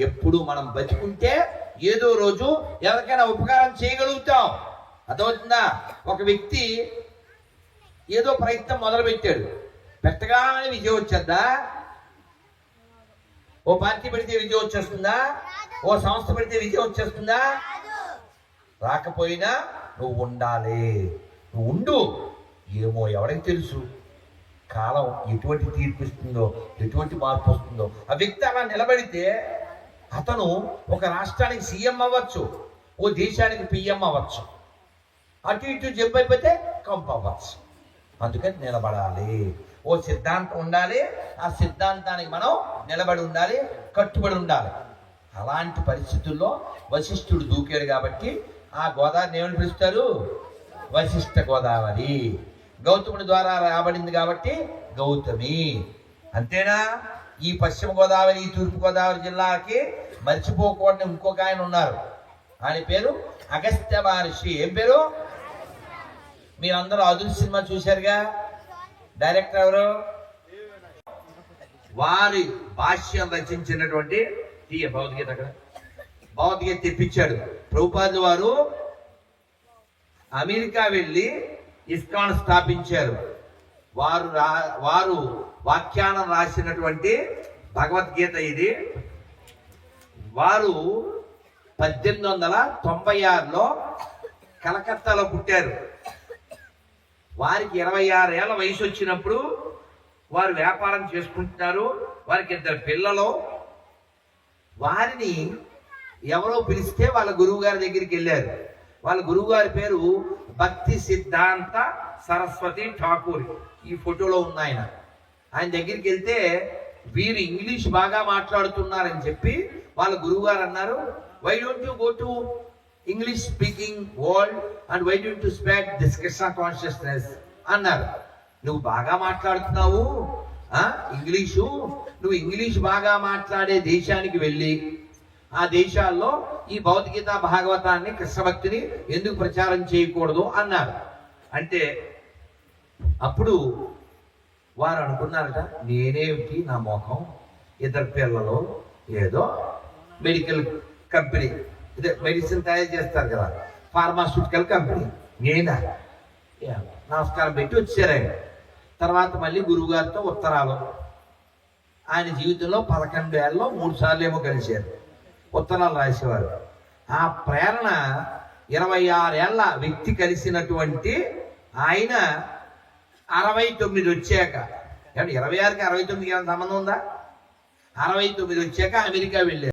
ఎప్పుడు మనం బతికుంటే ఏదో రోజు ఎవరికైనా ఉపకారం చేయగలుగుతాం. అర్థమవుతుందా? ఒక వ్యక్తి ఏదో ప్రయత్నం మొదలు పెట్టాడు, పెట్టగానే విజయం వచ్చేద్దా? ఓ పార్టీ పెడితే విజయం వచ్చేస్తుందా? ఓ సంస్థ పెడితే విజయం వచ్చేస్తుందా? రాకపోయినా నువ్వు ఉండాలి, నువ్వు ఉండు. ఏమో ఎవరికి తెలుసు కాలం ఎటువంటి తీర్పు ఇస్తుందో, ఎటువంటి మార్పు వస్తుందో. ఆ వ్యక్తి అలా నిలబడితే అతను ఒక రాష్ట్రానికి సీఎం అవ్వచ్చు, ఓ దేశానికి పిఎం అవ్వచ్చు, అటు ఇటు జంప్ అయిపోతే కంప్ అవ్వచ్చు. అందుకని నిలబడాలి. ఓ సిద్ధాంతం ఉండాలి, ఆ సిద్ధాంతానికి మనం నిలబడి ఉండాలి, కట్టుబడి ఉండాలి. అలాంటి పరిస్థితుల్లో వశిష్ఠుడు దూకాడు కాబట్టి ఆ గోదావరిని ఏమని పిలుస్తారు? వశిష్ఠ గోదావరి. గౌతముడి ద్వారా రాబడింది కాబట్టి గౌతమి. అంతేనా? ఈ పశ్చిమ గోదావరి, తూర్పు గోదావరి జిల్లాకి మర్చిపోకూడని ఇంకొక ఆయన ఉన్నారు. ఆయన పేరు అగస్త్య మహర్షి. ఏం పేరు? మీరందరూ అదురు సినిమా చూశారుగా. డైరెక్టర్ ఎవరు? వారి భాష్యం రచించినటువంటి భగవద్గీత. అక్కడ భగవద్గీత తెప్పించాడు ప్రభుపాదుల వారు. అమెరికా వెళ్ళి ఇస్కాన్ స్థాపించారు. వారు వ్యాఖ్యానం రాసినటువంటి భగవద్గీత ఇది. వారు 1896లో కలకత్తాలో పుట్టారు. వారికి 26 ఏళ్ల వయసు వచ్చినప్పుడు వారు వ్యాపారం చేసుకుంటున్నారు. వారికి 2 పిల్లలు. వారిని ఎవరో పిలిస్తే వాళ్ళ గురువు గారి దగ్గరికి వెళ్ళారు. వాళ్ళ గురువు గారి పేరు భక్తి సిద్ధాంత సరస్వతి ఠాకూర్. ఈ ఫోటోలో ఉన్న ఆయన దగ్గరికి వెళ్తే వీరు ఇంగ్లీష్ బాగా మాట్లాడుతున్నారని చెప్పి వాళ్ళ గురువు గారు అన్నారు, why don't you go to English speaking world and why don't you spread this Krishna consciousness అన్నారు. నువ్వు బాగా మాట్లాడుతున్నావు ఇంగ్లీషు, నువ్వు ఇంగ్లీష్ బాగా మాట్లాడే దేశానికి వెళ్ళి ఆ దేశాల్లో ఈ భగవద్గీత భాగవతాన్ని కృష్ణ భక్తిని ఎందుకు ప్రచారం చేయకూడదు అన్నారు. అంటే అప్పుడు వారు అనుకున్నారట, నేనేమిటి నా మోహం, 2 పిల్లలు, ఏదో మెడికల్ కంపెనీ, ఇదే మెడిసిన్ తయారు చేస్తారు కదా, ఫార్మాస్యూటికల్ కంపెనీ, నేనా నమస్కారం పెట్టి వచ్చారు ఆయన. తర్వాత మళ్ళీ గురువుగారితో ఉత్తరాలు. ఆయన జీవితంలో 11 ఏళ్ళలో 3 సార్లు ఏమో కలిశారు, ఉత్తరాలు రాసేవారు. ఆ ప్రేరణ 26 ఏళ్ళ వ్యక్తి కలిసినటువంటి ఆయన 69 వచ్చాక, 26కి 69కి ఏమైనా సంబంధం ఉందా? 69 వచ్చాక అమెరికా వెళ్ళారు.